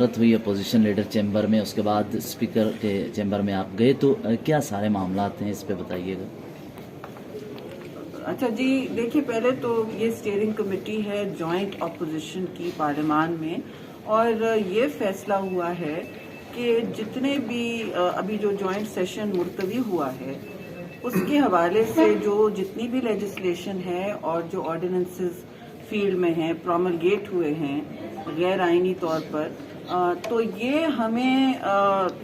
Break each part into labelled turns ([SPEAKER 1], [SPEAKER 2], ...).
[SPEAKER 1] मामरत हुई opposition leader chamber में, उसके बाद स्पीकर के चैम्बर में आप गए, तो क्या सारे मामलात हैं, इस पे बताइएगा।
[SPEAKER 2] अच्छा जी, देखिए पहले तो ये स्टीयरिंग कमेटी है जॉइंट अपोजिशन की पार्लियामान में, और ये फैसला हुआ है कि जितने भी अभी जो जॉइंट सेशन मुलतवी हुआ है उसके हवाले से जो जितनी भी लेजिस्लेशन है और जो ऑर्डिनेंसेस फील्ड में हैं, प्रोमलगेट हुए हैं गैर आईनी तौर पर, तो ये हमें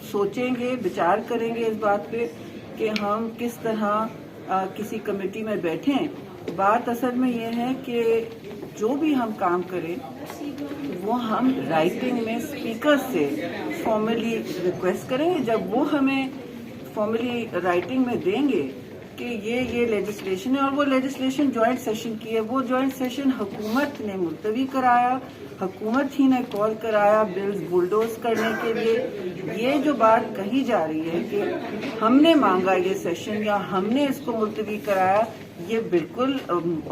[SPEAKER 2] सोचेंगे, विचार करेंगे इस बात पे कि हम किस तरह किसी कमेटी में बैठें। बात असल में ये है कि जो भी हम काम करें वो हम राइटिंग में स्पीकर से फॉर्मली रिक्वेस्ट करें। जब वो हमें फॉर्मली राइटिंग में देंगे कि ये लेजिस्लेशन है, और वो लेजिस्लेशन जॉइंट सेशन की है, वो जॉइंट सेशन हुकूमत ने मुलतवी कराया, हुकूमत ही ने कॉल कराया बिल्स बुलडोज करने के लिए। ये जो बात कही जा रही है कि हमने मांगा ये सेशन या हमने इसको मुलतवी कराया, ये बिल्कुल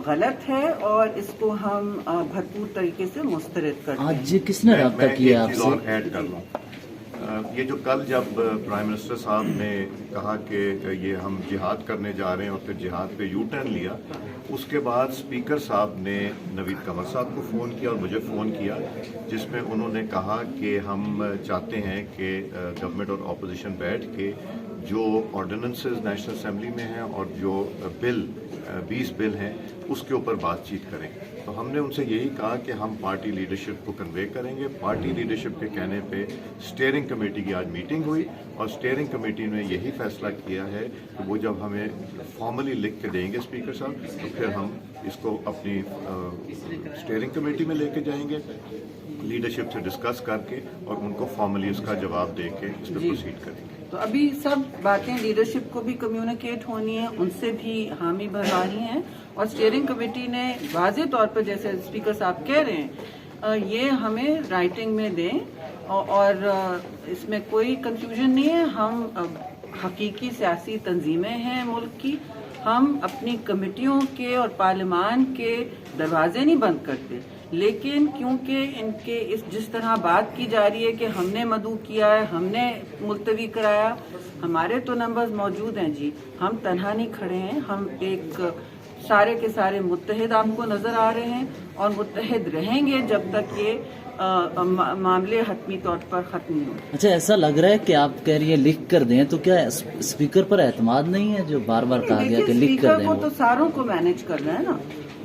[SPEAKER 2] गलत है और इसको हम भरपूर तरीके से मुस्तरद करते हैं।
[SPEAKER 1] आज किसने रब्ता किया आपसे?
[SPEAKER 3] ये जो कल जब प्राइम मिनिस्टर साहब ने कहा कि ये हम जिहाद करने जा रहे हैं और फिर जिहाद पे यू टर्न लिया, उसके बाद स्पीकर साहब ने नवीद कमर साहब को फ़ोन किया और मुझे फ़ोन किया, जिसमें उन्होंने कहा कि हम चाहते हैं कि गवर्नमेंट और अपोजिशन बैठ के जो ऑर्डिनेंसेस नेशनल असेंबली में हैं और जो बिल 20 बिल हैं उसके ऊपर बातचीत करें। तो हमने उनसे यही कहा कि हम पार्टी लीडरशिप को कन्वे करेंगे। पार्टी लीडरशिप के कहने पे स्टीयरिंग कमेटी की आज मीटिंग हुई और स्टीयरिंग कमेटी ने यही फैसला किया है कि वो जब हमें फॉर्मली लिख के देंगे स्पीकर साहब, तो फिर हम इसको अपनी स्टीयरिंग कमेटी में लेके जाएंगे, लीडरशिप से डिस्कस करके और उनको फॉर्मली उसका जवाब दे के इस पर प्रोसीड करेंगे।
[SPEAKER 2] तो अभी सब बातें लीडरशिप को भी कम्युनिकेट होनी है, उनसे भी हामी भरवानी है, और स्टीयरिंग कमेटी ने वाज़े तौर पर जैसे स्पीकर साहब कह रहे हैं ये हमें राइटिंग में दें, और इसमें कोई कंफ्यूजन नहीं है। हम हकीकी सियासी तंजीमें हैं मुल्क की, हम अपनी कमेटियों के और पार्लियामान के दरवाजे नहीं बंद करते, लेकिन क्योंकि इनके जिस तरह बात की जा रही है कि हमने मदऊ किया है, हमने मुलतवी कराया, हमारे तो नंबर्स मौजूद हैं जी, हम तन्हा नहीं खड़े हैं, हम एक सारे के सारे मुत्तहिद आपको नजर आ रहे हैं और मुत्तहिद रहेंगे जब तक ये मामले हतमी तौर पर खत्म नहीं हो।
[SPEAKER 1] अच्छा, ऐसा लग रहा है कि आप कह रही है लिख कर दें, तो क्या स्पीकर पर एतमाद नहीं है जो बार बार कहा गया कि लिख कर दें?
[SPEAKER 2] स्पीकर को तो सारों को मैनेज करना है ना,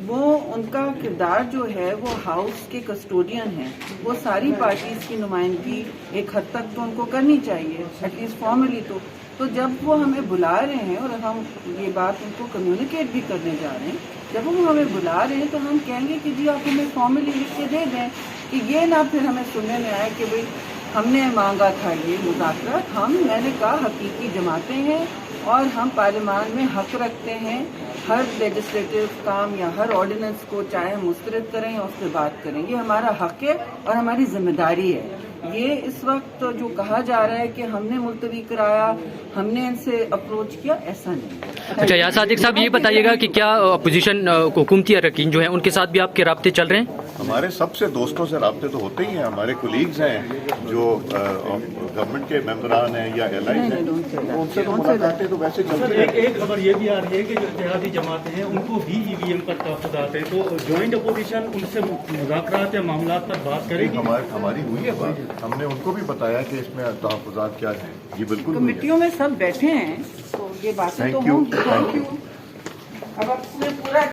[SPEAKER 2] वो उनका किरदार जो है वो हाउस के कस्टोडियन है, वो सारी पार्टीज की नुमाइंदगी एक हद तक तो उनको करनी चाहिए, एटलीस्ट फॉर्मली। तो जब वो हमें बुला रहे हैं और हम ये बात उनको कम्युनिकेट भी करने जा रहे हैं, जब वो हमें बुला रहे हैं तो हम कहेंगे कि जी आप हमें फॉर्मली लिख के दे दें, कि ये ना फिर हमें सुनने में आए कि भाई हमने मांगा था ये मुज़ाकरात। मैंने कहा हकीकी जमातें हैं और हम पार्लियामान में हक रखते हैं हर लेजिस्लेटिव काम या हर ऑर्डिनेंस को चाहे मुस्तरद करें या उस पर बात करें, ये हमारा हक है और हमारी जिम्मेदारी है। ये इस वक्त जो कहा जा रहा है कि हमने मुलतवी कराया, हमने इनसे अप्रोच किया, ऐसा नहीं।
[SPEAKER 4] अच्छा, या सादिक साहब ये बताइएगा कि क्या अपोजिशन हुकूमती अरकान जो हैं उनके साथ भी आपके राब्ते चल रहे हैं?
[SPEAKER 3] हमारे सबसे दोस्तों से राब्ते तो होते ही हैं, हमारे कोलीग्स हैं जो गवर्नमेंट के मेंबरान हैं या एलाइज हैं, उनसे तो मुलाकातें तो वैसे चलती हैं।
[SPEAKER 5] एक खबर ये भी आ रही है कि जो इत्तेहादी जमातें हैं उनको भी ईवीएम पर तहफ़्फ़ुज़ात हैं, तो जॉइंट अपोजिशन उनसे मुज़ाकरात या मामलात पर बात करेगी?
[SPEAKER 3] हमारी हुई है बात, हमने उनको भी बताया कि इसमें तहफ़्फ़ुज़ात क्या हैं। ये बिल्कुल
[SPEAKER 2] कमेटियों में सब बैठे हैं, तो ये बातें तो होंगी। Thank you. अब अपने पूरा